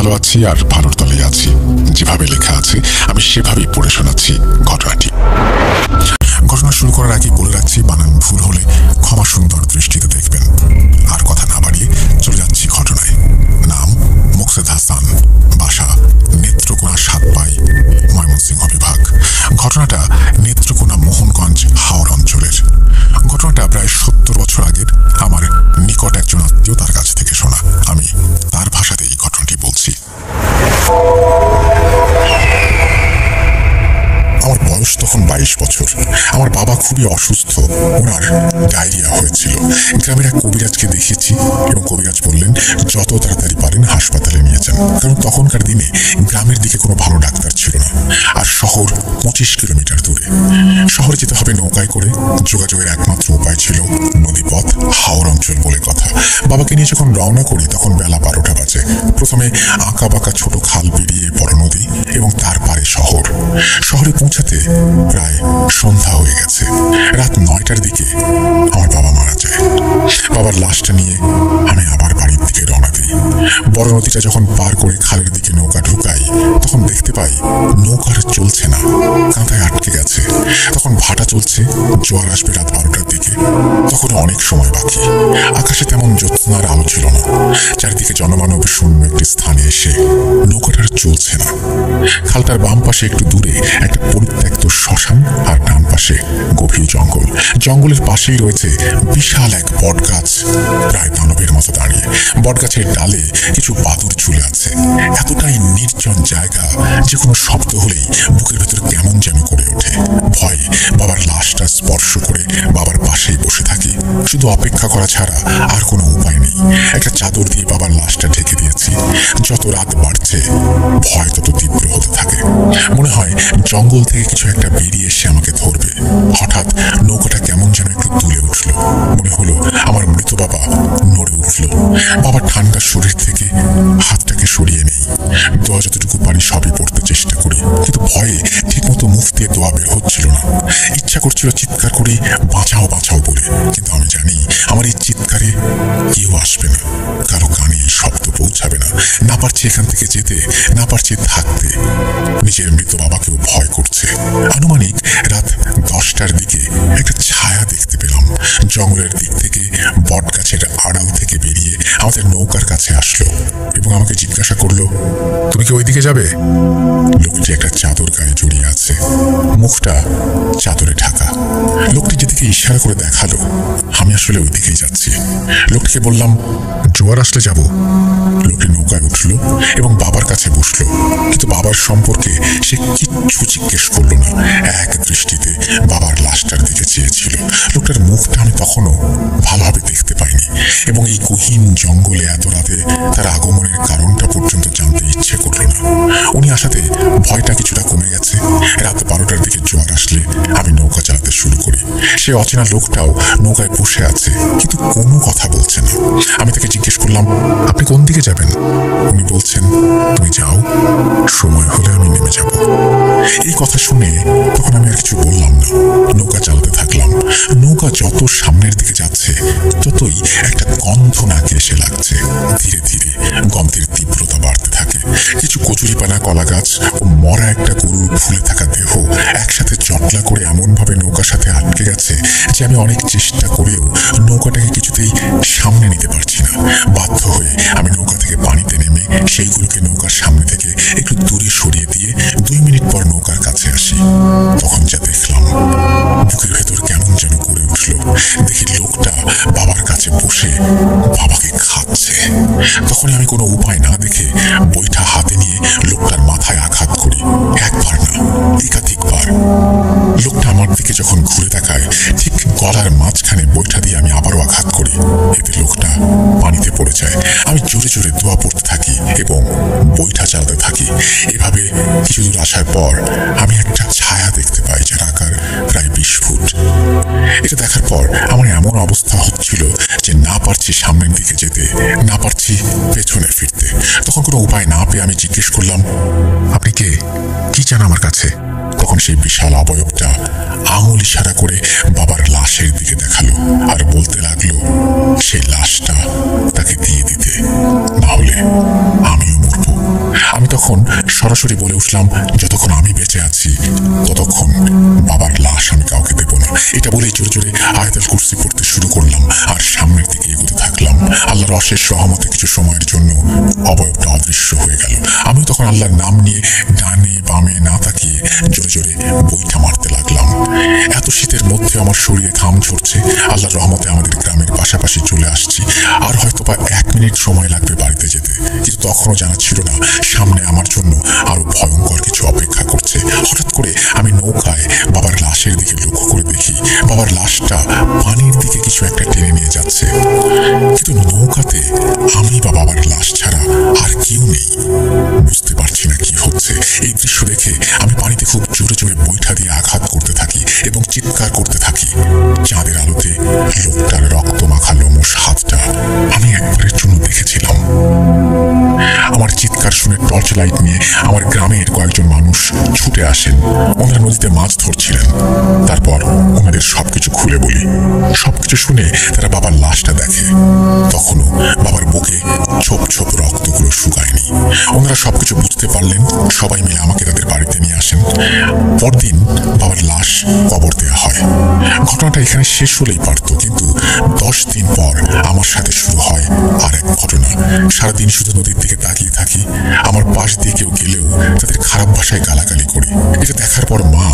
ভালো আছি আর ভালোর তলেই আছি। যেভাবে লেখা আছে আমি সেভাবেই পড়ে শোনাচ্ছি ঘটনাটি। ঘটনা শুরু করার আগে বলে রাখছি, বানান ভুল হলে ক্ষমা সুন্দর দৃষ্টিতে দেখবেন। আর কথা না বাড়িয়ে চলে যাচ্ছি ঘটনায়। নাম মুকসেদ হাসান, বাসা নেত্রকোনা সাতপাই, ময়মনসিংহ বিভাগ। ঘটনাটা নেত্রকোনা মোহনগঞ্জ হাওর অঞ্চলের। ঘটনাটা প্রায় 70 বছর আগের আমার নিকট একজন আত্মীয় তার কাছ থেকে শোনা। আমি তার ভাষাতেই ঘটনাটি বলছি। আমার বয়স তখন 22 বছর। আমার বাবা খুবই অসুস্থ, ওনার ডায়রিয়া হয়েছিল। গ্রামের এক কবিরাজকে দেখিয়েছি এবং কবিরাজ বললেন যত তাড়াতাড়ি পারেন হাসপাতালে নিয়ে যান, কারণ তখনকার দিনে গ্রামের দিকে কোনো ভালো ডাক্তার ছিল না, আর শহর 25 কিলোমিটার দূরে। শহরে যেতে হবে নৌকায় করে। যোগাযোগের একমাত্র উপায় ছিল নদীপথ, হাওর অঞ্চল বলে কথা। বাবাকে নিয়ে যখন রওনা করি তখন বেলা 12টা বাজে। প্রথমে আঁকা বাঁকা ছোট খাল পেরিয়ে বড় নদী এবং তার পারে শহর। শহরে পৌঁছাতে প্রায় সন্ধ্যা হয়ে গেছে। রাত 9টার দিকে আমার বাবা মারা যায়। বাবার লাশটা নিয়ে আমি আবার বাড়ির দিকে রওনা দিই। বড় নদীটা যখন পার করে খালের দিকে নৌকা ঢুকাই তখন দেখতে পাই নৌকার চলছে না, কাঁথায় আটকে গেছে। তখন ভাটা চলছে, জোয়ার আসবে রাত 12টার দিকে। তখন অনেক সময় বাকি। আকাশে তেমন জ্যোৎস্নার আলো ছিল না। চারিদিকে জনমানব শূন্য একটি স্থানে এসে নৌকাটার চলছে না। খালটার বাম পাশে একটু দূরে একটা পরিত্যক্ত শ্মশান, আর ডান পাশে গভীর জঙ্গল। জঙ্গলের পাশেই রয়েছে বিশাল এক বট গাছ, প্রায় দানবের মতো দাঁড়িয়ে। বট গাছের ডালে কিছু বাদুড় ঝুলে আছে। এতটাই নির্জন জায়গা যে কোনো শব্দ হলেই বুকের ভেতর কেমন যেন করে ওঠে। ভয়ে বাবার লাশটা স্পর্শ করে বাবার পাশেই বসে থাকি। শুধু অপেক্ষা করা ছাড়া আর কোনো উপায় নেই। একটা চাদর দিয়ে বাবার লাশটা ঢেকে দিয়েছি। যত রাত বাড়ছে ভয় তত তীব্র হতে থাকে। মনে হয় জঙ্গল থেকে কিছু একটা বেরিয়ে এসে আমাকে ধরবে। হঠাৎ নৌকাটা কেমন যেন একটু তুলে উঠল। মনে হলো আমার মৃত বাবা নড়ে উঠল। বাবার ঠান্ডা শরীর থেকে হাতটাকে সরিয়ে নেই। দোয়া যতটুকু পারি সবই পড়তে চেষ্টা করি, কিন্তু ভয়ে ঠিক মতো মুখ দিয়ে দোয়া বের হচ্ছিল না। ইচ্ছা করছিল চিৎকার করে বাঁচাও বাঁচাও বলে, কিন্তু আমি জানি আমার এই চিৎকারে কেউ আসবে না, কারো কানে এই শব্দ পৌঁছাবে না। না পারছি এখান থেকে যেতে, না পারছি থাকতে। নিজের মৃত বাবাকেও ভয় করছে। আনুমানিক রাত 10টার দিকে একটা ছায়া দেখতে পেলাম। জঙ্গলের দিক থেকে বট গাছের আড়াল থেকে বেরিয়ে আমাদের নৌকার কাছে আসলো এবং আমাকে জিজ্ঞাসা করলো, তুমি কি ওইদিকে যাবে? লোকটি একটা চাদর গায়ে জড়িয়ে আছে, মুখটা চাদরে ঢাকা। লোকটি যেদিকে ইশারা করে দেখালো আমি আসলে ওই দিকেই যাচ্ছি। লোকটিকে বললাম, জোয়ার আসলে যাব। লোকটি নৌকায় উঠলো এবং বাবার কাছে বসলো, কিন্তু বাবার সম্পর্কে সে কিচ্ছু জিজ্ঞেস করলো না। এক দৃষ্টিতে বাবার লাশটার দিকে চেয়েছিল। লোকটার মুখটা আমি তখনও ভালোভাবে দেখতে পাইনি এবং এই গহীন জঙ্গলে এত রাতে তার আগমনের কারণটা পর্যন্ত জানতে ইচ্ছে করলো না। উনি আসাতে ভয়টা কিছুটা কমে গেছে। রাত 12টার দিকে জোয়ার আসলে আমি নৌকা চালাতে শুরু করি। সে অচেনা লোকটাও নৌকায় বসে আছে, কিন্তু কোনো কথা বলছে না। আমি তাকে জিজ্ঞেস করলাম, আপনি কোন দিকে যাবেন? উনি বলছেন, তুমি যাও, সময় হলে আমি নেমে যাব। এই কথা শুনে তখন আমি আর কিছু বললাম না, নৌকা চালাতে থাকলাম। নৌকা যত সামনের দিকে যাচ্ছে ততই একটা গন্ধ নাকে এসে লাগছে। ধীরে ধীরে গন্ধের তীব্রতা বাড়তে থাকে। কিছু কচুরিপানা, কলা গাছ ও মরা একটা গরুর ফুলে থাকা দেহ একসাথে জটলা করে এমন ভাবে নৌকার সাথে আটকে গেছে যে আমি অনেক চেষ্টা করেও নৌকাটাকে কিছুতেই সামনে নিতে পারছি না। বাধ্য হয়ে আমি নৌকা থেকে পানিতে নেমে সেইগুলোকে নৌকার সামনে থেকে একটু দূরে সরিয়ে দিয়ে 2 মিনিট পর নৌকার কাছে আসি। তখন যা দেখলাম, বুকের ভেতর কেমন যেন করে উঠল। দেখি লোকটা বাবার কাছে বসে বাবাকে খাচ্ছে। তখনই আমি কোনো উপায় না দেখে বৈঠা হাতে নিয়ে লোকটার মাথায় আঘাত করি। একবার না, একাধিকবার। লোকটা আমার দিকে যখন ঘুরে তাকায় ঠিক গলার মাঝখানে বৈঠা দিয়ে আমি আবারও আঘাত করি। এতে লোকটা পানিতে পড়ে যায়। আমি জোরে জোরে দোয়া পড়তে থাকি এবং বৈঠা চালাতে থাকি। এভাবে কিছু দূর আসার পর আমি একটা ছায়া দেখতে পাই যার আকার প্রায় 20 ফুট। এটা দেখার পর আমার এমন অবস্থা হচ্ছিল যে না পারছি সামনের দিকে যেতে, না পারছি পেছনে ফিরতে। তখন কোনো উপায় না পেয়ে আমি জিজ্ঞেস করলাম, আপনি কে? কি চান আমার কাছে? তখন সেই বিশাল অবয়বটা আঙুল ইশারা করে বাবার লাশের দিকে দেখালো আর বলতে লাগলো সেই লাশটা তাকে দিয়ে দিতে, না হলে আমিও মরবো। আমি তখন সরাসরি বলে উঠলাম, যতক্ষণ আমি বেঁচে আছি ততক্ষণ বাবার লাশ আমি কাউকে দেব না। এটা বলেই জোরে জোরে আয়াতুল কুরসি পড়তে শুরু করলাম আর সামনের দিকে এগোতে থাকলাম। আল্লাহর অশেষ রহমতে কিছু সময়ের জন্য অবয়বটা অদৃশ্য হয়ে গেল। আমিও তখন আল্লাহর নাম নিয়ে ডানে বামে না তাকিয়ে জোরে জোরে বৈঠা মারতে লাগলাম। এত শীতের মধ্যে আমার শরীরে ঘাম ঝরছে। আল্লাহর রহমতে আমাদের গ্রামের পাশাপাশি চলে আসছি। আর হয়তো বা 1 মিনিট সময় লাগবে বাড়িতে যেতে, কিন্তু তখনও জানা ছিল না সামনে আমার জন্য আরো ভয়ঙ্কর কিছু অপেক্ষা করছে। হঠাৎ করে আমি নৌকায় বাবার লাশের দিকে লক্ষ্য করে দেখি বাবার লাশটা পানির দিকে কিছু একটা টেনে নিয়ে যাচ্ছে, কিন্তু নৌকাতে আমি বা বাবার লাশ ছাড়া আর কেউ নেই। বুঝতে পারছি না কি হচ্ছে। এই দৃশ্য দেখে আমি পানিতে খুব জোরে জোরে বৈঠা দিয়ে আঘাত করতে থাকি এবং চিৎকার করতে থাকি। চাঁদের আলোতে লোকটার রক্ত মাখা লোমশ হাতটা আমি একবারের জন্য দেখেছিলাম। আমার চিৎকার শুনে টর্চ লাইট নিয়ে আমার গ্রামের কয়েকজন মানুষ ছুটে আসেন। ওনারা নদীতে মাছ ধরছিলেন। তারপর ওনাদের সবকিছু খুলে বলি। সবকিছু শুনে তারা বাবার লাশটা দেখে। তখনও বাবার বুকে ছোপ ছোপ রক্তগুলো শুকায়নি। ওনারা সবকিছু বুঝতে পারলেন। সবাই মিলে আমাকে তাদের বাড়িতে নিয়ে আসেন। পরদিন বাবার লাশ কবর দেওয়া হয়। ঘটনাটা এখানে শেষ হলেই পারত, কিন্তু 10 দিন পর আমার সাথে শুরু হয় আর এক ঘটনা। সারাদিন শুধু নদীর দিকে তাকিয়ে থাকি। আমার পাশ দিয়ে কেউ গেলেও তাদের খারাপ ভাষায় গালাগালি করি। এটা দেখার পর মা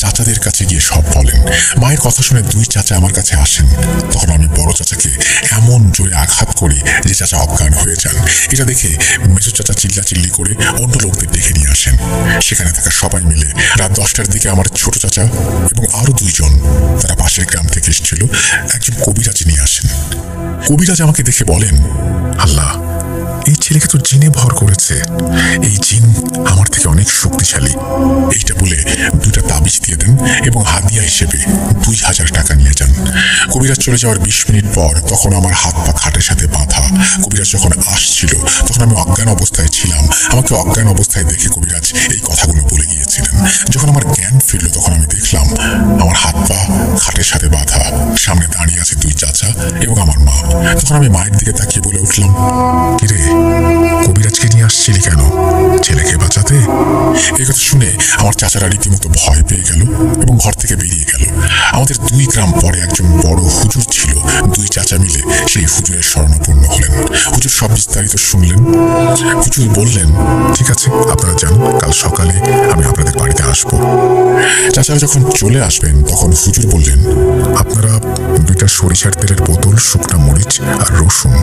চাচাদের কাছে গিয়ে সব বলেন। মায়ের কথা শুনে 2 চাচা আমার কাছে আসেন। তখন আমি বড় চাচাকে এমন জোরে আঘাত করি যে চাচা অজ্ঞান হয়ে যান। এটা দেখে মেজো চাচা চিল্লাচিল্লি করে অন্য লোকদের ডেকে নিয়ে আসেন। সেখানে থাকা সবাই মিলে রাত 10টার দিকে আমার ছোট চাচা এবং আরো 2 জন, তারা পাশের গ্রাম থেকে এসেছিল, একজন কবিরাজ নিয়ে আসেন। কবিরাজ আমাকে দেখে বলেন, আল্লাহ, এই ছেলেকে তো জিনে ভর করেছে। এই জিন আমার থেকে অনেক শক্তিশালী। এইটা বলে 2টা তাবিজ দিয়ে দেন এবং হাদিয়া হিসেবে 2000 টাকা নিয়ে যান। কবিরাজ চলে যাওয়ার 20 মিনিট পর তখন আমার হাত পা খাটের সাথে বাঁধা। কবিরাজ যখন আসছিল তখন আমি অজ্ঞান অবস্থায় ছিলাম। আমাকে অজ্ঞান অবস্থায় দেখে কবিরাজ এই কথাগুলো বলে গিয়েছিলেন। যখন আমার জ্ঞান ফিরল তখন আমি দেখলাম আমার হাত পা খাটের সাথে বাঁধা। সামনে দাঁড়িয়ে আছে 2 চাচা এবং আমার মা। তখন আমি মায়ের দিকে তাকিয়ে বলে উঠলাম, কিরে, কবিরাজকে নিয়ে আসছিলি কেন? ছেলেকে বাঁচাতে? এই কথা শুনে আমার চাচারা রীতিমতো ভয় পেয়ে গেল এবং ঘর থেকে বেরিয়ে গেল। আমাদের 2 গ্রাম পরে একজন বড় হুজুর ছিল। 2 চাচা মিলে সেই হুজুরের শরণাপন্ন হলেন। হুজুর সব বিস্তারিত শুনলেন। হুজুর বললেন, ঠিক আছে, আপনারা যান, কাল সকালে আমি আপনাদের বাড়িতে আসবো। চাচারা যখন চলে আসবেন তখন হুজুর বললেন, আপনারা 2টা সরিষার তেলের বোতল, শুকনা মরিচ আর রসুন,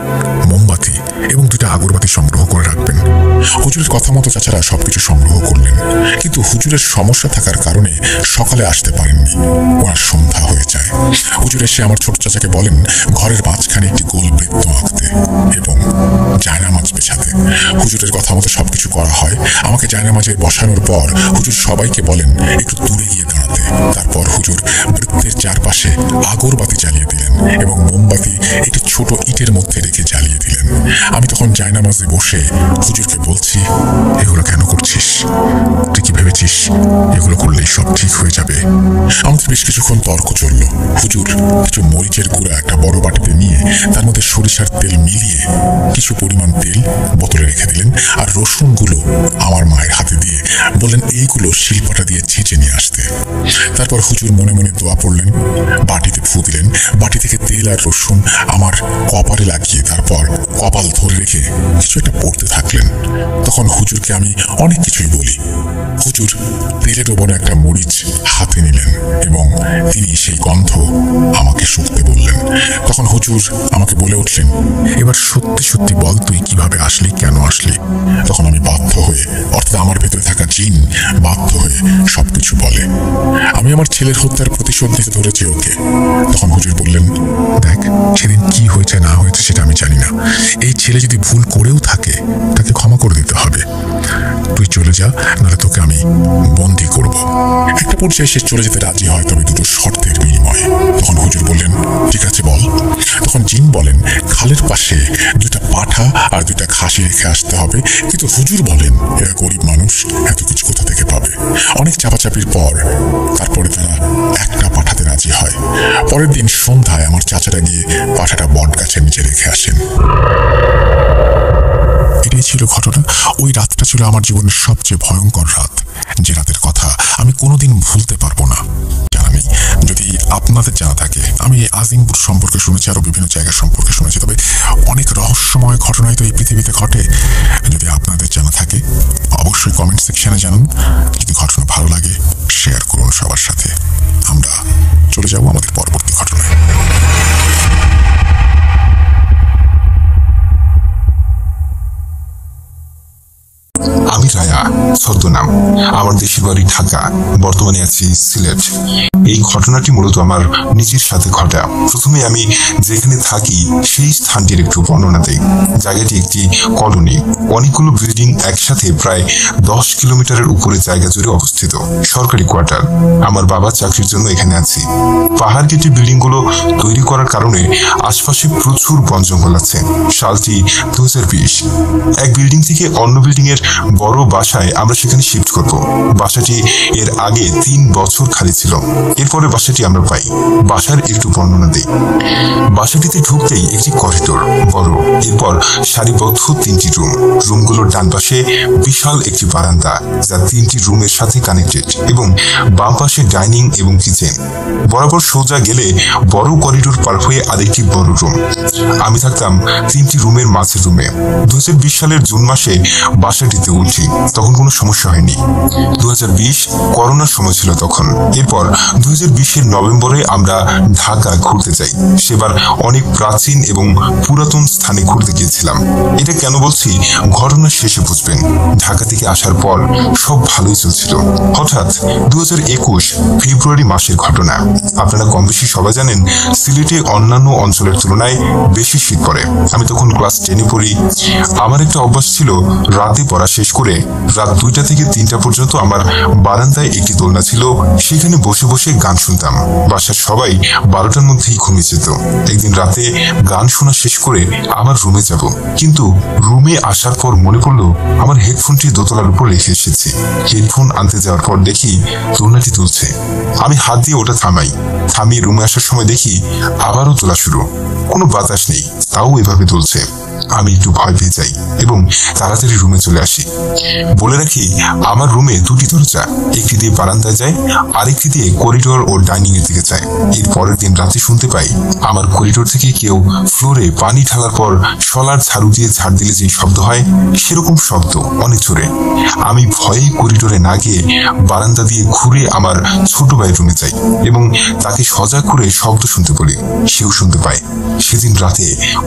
মোমবাতি এবং 2টা আগরবাতি সংগ্রহ করে রাখবেন। হুজুরের কথা মতো চাচারা সবকিছু সংগ্রহ করলেন, কিন্তু হুজুরের সমস্যা থাকার কারণে সকালে আসতে পারেননি। ওনার সন্ধ্যা হয়ে যায়। হুজুর এসে আমার ছোট চাচাকে বলেন ঘরের মাঝখানে একটি গোল বৃত্ত আঁকতে এবং জায়নামাজ বিছাতে। হুজুরের কথা মতো সবকিছু করা হয়। আমাকে জায়নামাজে বসানোর পর হুজুর সবাইকে বলেন একটু দূরে গিয়ে দাঁড়াতে। তারপর হুজুর বৃত্তের চারপাশে আগরবাতি জ্বালিয়ে দিলেন এবং মোমবাতি একটি ছোট ইটের মধ্যে রেখে জ্বালিয়ে দিলেন। আমি তখন জায়নামাজে বসে হুজুরকে বলছি, এগুলো কেন করছিস? তুই কি ভেবেছিস এগুলো করলেই সব ঠিক হয়ে যাবে? আমাদের বেশ কিছুক্ষণ তর্ক চলল। হুজুর কিছু মরিচের গুঁড়া একটা বড় বাটিতে নিয়ে তার মধ্যে সরিষার তেল মিলিয়ে কিছু পরিমাণ তেল বোতলে রেখে দিলেন আর রসুনগুলো আমার মায়ের হাতে দিয়ে বললেন এইগুলো শিলপাটা দিয়ে ছেঁচে নিয়ে আসতে। তারপর হুজুর মনে মনে দোয়া পড়লেন, বাটিতে ফু দিলেন। বাটি থেকে তেল আর রসুন আমার কপালে লাগিয়ে তারপর কপাল ধরে রেখে কিছু একটা পড়তে থাকলেন। তখন হুজুরকে আমি অনেক কিছুই বলি। হুজুর তেলের ওপর একটা মরিচ হাতে নিলেন এবং তিনি সেই গন্ধ আমাকে শুকতে বললেন। তখন হুজুর আমাকে বলে উঠলেন, এবার সত্যি সত্যি বল, তুই কিভাবে আসলি, কেন আসলি? তখন আমি বাধ্য হয়ে, অর্থাৎ আমার ভেতরে থাকা জিন বাধ্য হয়ে সবকিছু বলে। আমি আমার ছেলের হত্যার প্রতিশোধ নিতে ধরেছি ওকে। তখন হুজুর বললেন, দেখ, সেদিন কি হয়েছে না হয়েছে সেটা আমি জানি না। এই ছেলে যদি ভুল করেও থাকে তাকে ক্ষমা করে দিতে হবে। তুই চলে যা, নাহলে তোকে আমি বন্দি করব। একটা পর্যায়ে সে চলে যেতে রাজি হয়, তবে দুটো শর্তের বিনিময়ে। তখন হুজুর বললেন, ঠিক আছে বল। তখন জিন বলেন, খালের পাশে 2টা পাঠা আর 2টা খাসি রেখে আসতে হবে। কিন্তু হুজুর বলেন, এরা গরিব মানুষ, এত কিছু কোথা থেকে পাবে? অনেক চাপাচাপির পর তারপরে তারা একটা পাঠাতে রাজি হয়। পরের দিন সন্ধ্যায় আমার চাচারা গিয়ে পাঠাটা বট গাছের নিচে রেখে আসেন। এটাই ছিল ঘটনা। ওই রাতটা ছিল আমার জীবনের সবচেয়ে ভয়ঙ্কর রাত, যে রাতের কথা আমি কোনোদিন ভুলতে পারবো না। জানা নেই যদি আপনাদের জানা থাকে। আমি আজিমপুর সম্পর্কে শুনেছি, আরো বিভিন্ন জায়গা সম্পর্কে শুনেছি, তবে অনেক রহস্যময় ঘটনাই তো এই পৃথিবীতে ঘটে। যদি আপনাদের জানা থাকে অবশ্যই কমেন্ট সেকশনে জানান। যদি ঘটনা ভালো লাগে শেয়ার করুন সবার সাথে। আমরা চলে যাব আমাদের পরবর্তী ঘটনায়। আমি রায়া, ছদ্মনাম। আমার দেশের বাড়ি ঢাকা, বর্তমানে আছি সিলেট। এই ঘটনাটি মূলত আমার নিজের সাথে ঘটা। প্রথমে আমি যেখানে থাকি সেই স্থানটির একটু বর্ণনা দেই। জায়গাটি একটি কলোনি, অনেকগুলো বিল্ডিং একসাথে প্রায় 10 কিলোমিটারের উপরে জায়গা জুড়ে অবস্থিত। সরকারি কোয়ার্টার। আমার বাবা চাকরির জন্য এখানে আছি। পাহাড় কেটে বিল্ডিং গুলো তৈরি করার কারণে আশপাশে প্রচুর বন জঙ্গল আছে। সালটি 2020। এক বিল্ডিং থেকে অন্য বিল্ডিং এর বড় বাসায় আমরা সেখানে শিফট করব। বাসাটি এর আগে 3 বছর খালি ছিল। এরপরে বাসাটি আমরা পাই। বাসার একটু বর্ণনা দেই। বাসাটিতে ঢুকতেই একটি করিডোর বড়, এরপর সারিবদ্ধ 3টি রুম। রুমগুলোর ডান পাশে বিশাল একটি বারান্দা, যা 3টি রুমের সাথে কানেক্টেড, এবং বাম পাশে ডাইনিং এবং কিচেন। বরাবর সোজা গেলে বড় করিডোর পার হয়ে আরেকটি বড় রুম। আমি থাকতাম 3টি রুমের মাঝের রুমে। 2020 সালের জুন মাসে বাসাটিতে উঠি, তখন কোনো সমস্যা হয়নি। 2020 করোনার সময় ছিল তখন। এরপর 2020-এর নভেম্বরে আমরা ঢাকা ঘুরতে যাই। সেবার অনেক প্রাচীন এবং পুরাতন স্থানে ঘুরতে গিয়েছিলাম। এটা কেন বলছি ঘটনার শেষে বুঝবেন। ঢাকা থেকে আসার পর সব ভালোই চলছিল। হঠাৎ 2021 ফেব্রুয়ারি মাসের ঘটনা। আপনারা কম বেশি সবাই জানেন সিলেটে অন্যান্য অঞ্চলের তুলনায় বেশি শীত পড়ে। আমি তখন ক্লাস 10-এ পড়ি। আমার একটা অভ্যাস ছিল রাতে পড়া শেষ করে রাত 2টা থেকে 3টা পর্যন্ত আমার বারান্দায় একটি দোলনা ছিল, সেখানে বসে বসে গান শুনতাম। বাসার সবাই 12টার মধ্যেই ঘুমিয়ে যেত। একদিন রাতে গান শোনা শেষ করে আমার রুমে যাব, কিন্তু রুমে আসার পর মনে পড়লো আমার হেডফোনটি দোতলার উপর রেখে এসেছি। হেডফোন আনতে যাওয়ার পর দেখি দোলনাটি তুলছে। আমি হাত দিয়ে ওটা থামিয়ে রুমে আসার সময় দেখি আবারও তোলা শুরু। কোনো বাতাস নেই, তাও এভাবে তুলছে। আমি একটু ভয় পেয়ে যাই এবং তাড়াতাড়ি রুমে চলে আসি। বলে রাখি আমার রুমে 2টি দরজা, একটি দিয়ে বারান্দায় যায়, আরেকটি দিয়ে করিডোর ও ডাইনিং এর দিকে যায়। এর পরের দিন রাতে শুনতে পাই আমার করিডোর থেকে কেউ ফ্লোরে পানি ঢালার পর শলার ঝাড়ু দিয়ে ঝাড় দিলে যে শব্দ হয় সেরকম শব্দ, অনেক জোরে। আমি ভয়ে করিডোরে না গিয়ে বারান্দা দিয়ে ঘুরে আমার ছোট ভাইয়ের রুমে যাই এবং তাকে সজাগ করে শব্দ শুনতে বলি। সেও শুনতে পায়। সেদিন রাতে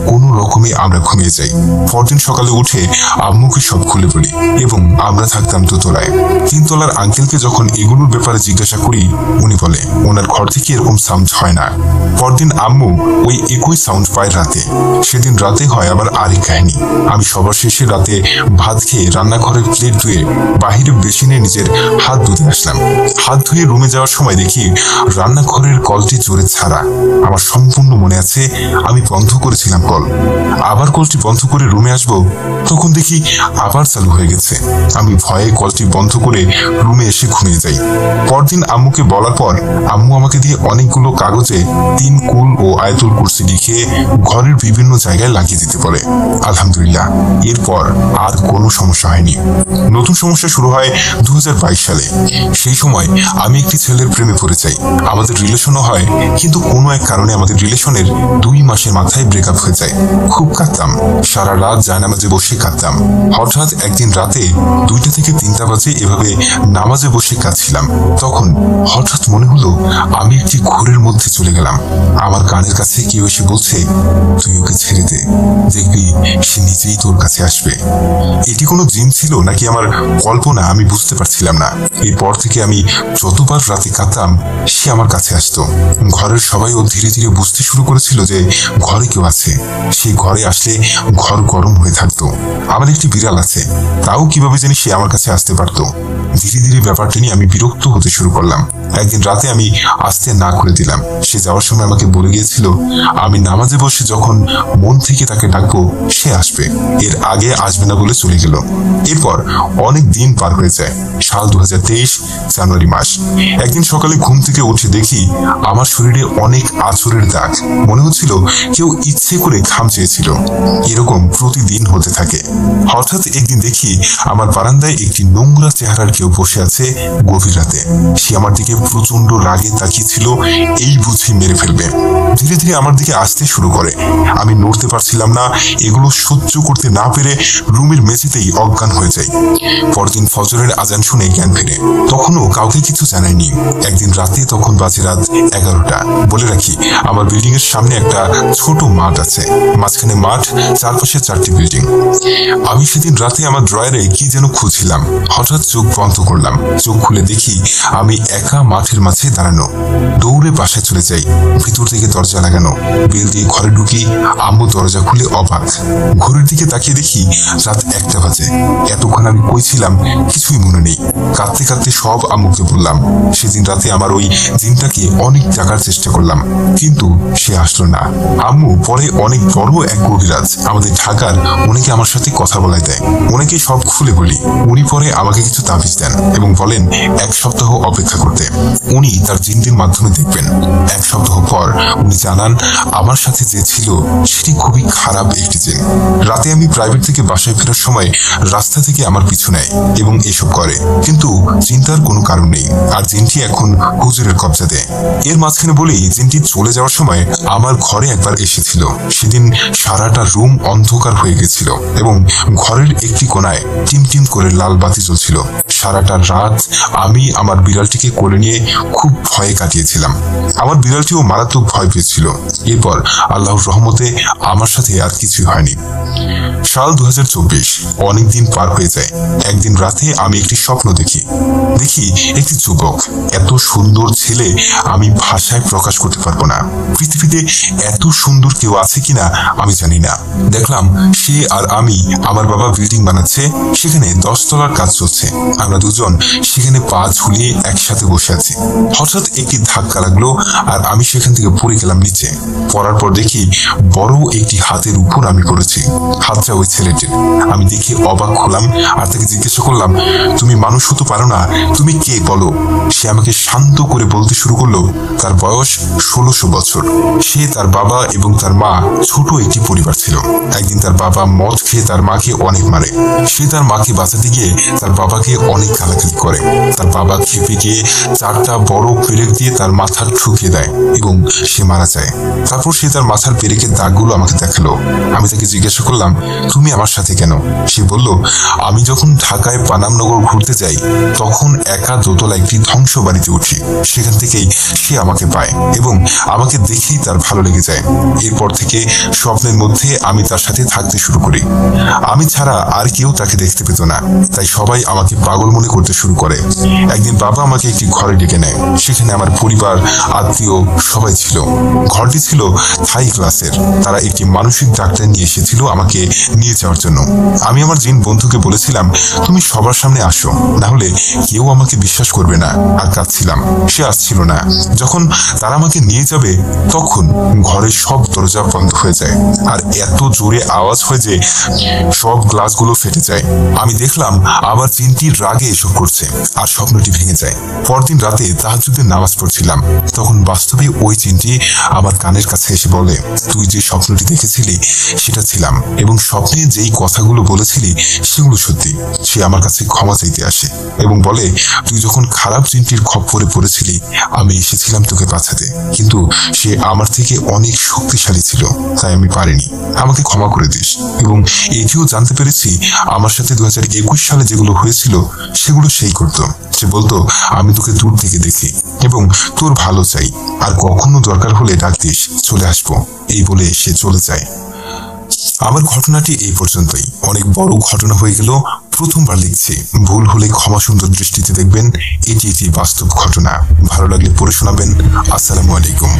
কোনো রকমে আমরা ঘুমিয়ে যাই। পরদিন সকালে উঠে আম্মুকে সব খুলে বলি এবং আমরা থাকতাম দোতলায়। 3 তলার আঙ্কেলকে যখন এগুলোর ব্যাপারে জিজ্ঞাসা করি, উনি বলে ওনার ঘর থেকে এরকম সাউন্ড হয় না। পরদিন আম্মু ওই একই সাউন্ড পায় রাতে। সেদিন রাতে হয় আবার আরেক কাহিনী। আমি সবার শেষে রাতে ভাত খেয়ে রান্নাঘরের প্লেট ধুয়ে বাহিরে বেসিনে নিজের হাত ধুতে আসলাম। হাত ধুয়ে রুমে যাওয়ার সময় দেখি রান্নাঘরের কলটি জোরে ছাড়া। আমার সম্পূর্ণ মনে আছে আমি বন্ধ করেছিলাম কল। আবার কলটি বন্ধ করে রুমে আসবো, তখন দেখি আবার চালু হয়ে গেছে। আমি ভয়ে কলটি বন্ধ করে রুমে এসে ঘুমিয়ে যাই। পরদিন আম্মুকে বলার পর আম্মু আমাকে দিয়ে অনেকগুলো কাগজে 3 কুল ও আয়াতুল কুরসি লিখে ঘরের বিভিন্ন জায়গায় লাগিয়ে দিতে বলে। আলহামদুলিল্লাহ, এরপর আর কোনো সমস্যা হয়নি। নতুন সমস্যা শুরু হয় 2022 সালে। সেই সময় আমি একটি ছেলের প্রেমে পড়ে যাই। আমাদের রিলেশনও হয়, কিন্তু কোনো এক কারণে আমাদের রিলেশনের 2 মাসের মাথায় ব্রেকআপ হয়ে যায়। খুব কাঁদতাম, সারা রাত জায়নামাজে বসে কাঁদতাম। হঠাৎ একদিন রাতে 2টা থেকে 3টা বাজে এভাবে নামাজে বসে কাঁদছিলাম। তখন হঠাৎ মনে হলো আমি একটি ঘোরের মধ্যে চলে গেলাম। আমার কানের কাছে কেউ এসে বলছে, তুই ওকে ছেড়ে দে, দেখবি সে নিজেই তোর কাছে আসবে। এটি কোনো জিন ছিল নাকি আমার কল্পনা আমি বুঝতে পারছিলাম না। এরপর থেকে আমি যতবার রাতে কাঁদতাম সে আমার কাছে আসতো। ঘরের সবাইও ধীরে ধীরে বুঝতে শুরু করেছিল যে ঘরে কেউ আছে। সেই ঘরে আসলে ঘর গরম হয়ে থাকতো। আমার একটি বিড়াল আছে, তাও কিভাবে জানি সে আমার কাছে আসতে পারত। ধীরে ধীরে ব্যাপারটা নিয়ে আমি বিরক্ত হতে শুরু করলাম। একদিন রাতে আমি আসতে না করে দিলাম। সে যাওয়ার সময় আমাকে বলে গিয়েছিল আমি নামাজে বসে যখন মন থেকে তাকে ডাকবো সে আসবে, এর আগে আসবে না বলে চলে গেল। এরপর অনেক দিন পার হয়ে যায়। সাল 2023 জানুয়ারি মাস। একদিন সকালে ঘুম থেকে উঠে দেখি আমার শরীরে অনেক আঁচড়ের দাগ। মনে হচ্ছিল কেউ ইচ্ছে করে ঘাম চেয়েছিল। এরকম প্রতিদিন হতে থাকে। হঠাৎ একদিন দেখি আমার বারান্দায় একটি নোংরা চেহারার কেউ বসে আছে গভীর রাতে। সে আমার দিকে প্রচন্ড রাগে তাকিয়েছিল, এই বুঝি মেরে ফেলবে। ধীরে ধীরে আমার দিকে আসতে শুরু করে। আমি নড়তে পারছিলাম না। এগুলো সহ্য করতে না পেরে রুমের মেঝেতেই অজ্ঞান হয়ে যাই। পরদিন ফজরের আজান শুনে জ্ঞান ফেরে। তখনও কাউকে কিছু জানাইনি। একদিন রাতে, তখন বাজে রাত 11টা। বলে রাখি আমার বিল্ডিং এর সামনে একটা ছোট মাঠ আছে, মাঝখানে মাঠ, চারপাশে 4টি বিল্ডিং। আমি সেদিন রাতে আমার ড্রয়ারে কি যেন খুঁজছিলাম। হঠাৎ চোখ বন্ধ করলাম। চোখ খুলে দেখি আমি একা মাঠের মাঝে দাঁড়ানো। দৌড়ে বাসায় চলে যাই। ভিতর থেকে দরজা লাগানো। বেল দিয়ে ঘরে ঢুকি। আম্মু দরজা খুলে অবাক। ঘড়ির দিকে তাকিয়ে দেখি রাত 1টা বাজে। এতক্ষণ আমি কই ছিলাম কিছুই মনে নেই। কাঁদতে কাঁদতে সব আম্মুকে বললাম। সেদিন রাতে আমার ওই জিনটাকে অনেক ডাকার চেষ্টা করলাম, কিন্তু সে আসলো না। আম্মু পরে অনেক বড় এক কবিরাজ আমাদের ঢাকার, উনিকে আমার সাথে কথা বলায় দেয়। উনাকে সব খুলে বলি। উনি পরে আমাকে কিছু তাবিজ দেন এবং বলেন 1 সপ্তাহ অপেক্ষা করতে। উনি তার জিনদের মাধ্যমে দেখবেন। 1 সপ্তাহ পর উনি জানান আমার সাথে যে ছিল সেটি খুবই খারাপ একটি জিন। রাতে আমি প্রাইভেট থেকে বাসায় ফেরার সময় রাস্তা থেকে আমার পিছু নেয় এবং এসব করে, কিন্তু চিন্তার কোনো কারণ নেই। আর জিনটি এখন হুজুরের কবজা দেয়। এর মাঝখানে বলেই জিনটি চলে যাওয়ার সময় আমার ঘরে একবার এসেছিল। সেদিন সারাটা রুম অন্ধকার হয়ে গেছিল এবং ঘরের একটি কোণায় টিমটিম করে লাল বাতি জ্বলছিল। সারাটা রাত আমি আমার বিড়ালটিকে কোলে নিয়ে খুব ভয়ে কাটিয়েছিলাম। আমার বিড়ালটিও মারাত্মক ভয় পেয়েছিল। এরপর আল্লাহর রহমতে আমার সাথে আর কিছুই হয়নি। সাল 2024। অনেকদিন পার হয়ে যায়। একদিন রাতে আমি একটি স্বপ্ন দেখি একটি যুবক, এত সুন্দর ছেলে আমি ভাষায় প্রকাশ করতে পারবো না। পৃথিবীতে এত সুন্দর কেউ আছে কিনা আমি জানি না। দেখলাম সে আর আমি, আমার বাবা বিল্ডিং বানাচ্ছে, সেখানে 10 তলার কাজ চলছে। আমরা দুজন সেখানে পা ঝুলিয়ে একসাথে বসে আছি। হঠাৎ একটি ধাক্কা লাগলো আর আমি সেখান থেকে পড়ে গেলাম নিচে। পড়ার পর দেখি বড় একটি হাতের উপর আমি পড়েছি। হাতটা ওই ছেলেটির। আমি দেখে অবাক হলাম আর তাকে জিজ্ঞাসা করলাম, তুমি মানুষ হতে পারো না, তুমি কে বলো? সে আমাকে শান্ত করে বলতে শুরু করলো তার বয়স 1600 বছর। সে, তার বাবা এবং তার মা ছোট একটি পরিবার ছিল। একদিন তার বাবা মদ খেয়ে তার মাকে অনেক মারে। সে তার মাকে বাঁচাতে গিয়ে তার বাবাকে অনেক গালাগালি করে। তার বাবা খেপে গিয়ে 4টা বড় পেরেক দিয়ে তার মাথা ঠুকিয়ে দেয় এবং সে মারা যায়। তারপর সে তার মাথার পেরেকের দাগগুলো আমাকে দেখালো। আমি তাকে জিজ্ঞাসা করলাম, তুমি আমার সাথে কেন? সে বলল, আমি যখন ঢাকায় পানামনগর ঘুরতে যাই তখন একা দোতলা একটি ধ্বংস বাড়িতে উঠি। সেখান থেকেই সে আমাকে পায় এবং আমাকে দেখেই তার ভালো লেগে যায়। এরপর থেকে স্বপ্নের মধ্যে আমি তার সাথে থাকতে শুরু করি। আমি ছাড়া আর কেউ তাকে দেখতে পেত না, তাই সবাই আমাকে পাগল মনে করতে শুরু করে। একদিন বাবা আমাকে একটি ঘরে ডেকে নেয়। সেখানে আমার পরিবার, আত্মীয় সবাই ছিল। ঘরটি ছিল থাই ক্লাসের। তারা একটি মানসিক ডাক্তার নিয়ে এসেছিল আমাকে নিয়ে যাওয়ার জন্য। আমি আমার জিন বন্ধুকে বলেছিলাম, তুমি সবার সামনে আসো, না হলে কেউ আমাকে বিশ্বাস করবে না। আর কাঁদছিলাম। সে আসছিল না। যখন তারা আমাকে নিয়ে যাবে তখন ঘরের সব দরজা বন্ধ হয়ে যায় আর এত জোরে আওয়াজ হয় যে সব গ্লাসগুলো ফেটে যায়। আমি দেখলাম আমার জিনটির রাগে এসব করছে আর স্বপ্নটি ভেঙে যায়। পরদিন রাতে তাহাজ্জুদের নামাজ পড়ছিলাম। তখন বাস্তবে ওই জিনটি আমার কানের কাছে এসে বলে, তুই যে স্বপ্নটি দেখেছিলি সেটা ছিলাম এবং স্বপ্নে যেই কথাগুলো বলেছিলি সেগুলো সত্যি। সে আমার কাছে ক্ষমা চাইতে আসে এবং বলে, তুই যখন খারাপ জিনটির খপ্পরে পড়েছিলি আমি এসেছিলাম তোকে বাঁচাতে, কিন্তু সে আমার থেকে অনেক শক্তিশালী ছিল, তাই আমি পারিনি। আমাকে ক্ষমা করে দিস। এবং এটিও জানতে পেরেছি আমার সাথে 2021 সালে যেগুলো হয়েছিল সেগুলো সেই করতো। সে বলতো, আমি তোকে দূর থেকে দেখি এবং তোর ভালো চাই, আর কখনো দরকার হলে ডাক দিস, চলে আসবো। এই বলে সে চলে যায়। আমার ঘটনাটি এই পর্যন্তই। অনেক বড় ঘটনা হয়ে গেল। প্রথমবার লিখছি, ভুল হলে ক্ষমা সুন্দর দৃষ্টিতে দেখবেন। এটি বাস্তব ঘটনা। ভালো লাগলে পড়ে শোনাবেন। আসসালামু আলাইকুম।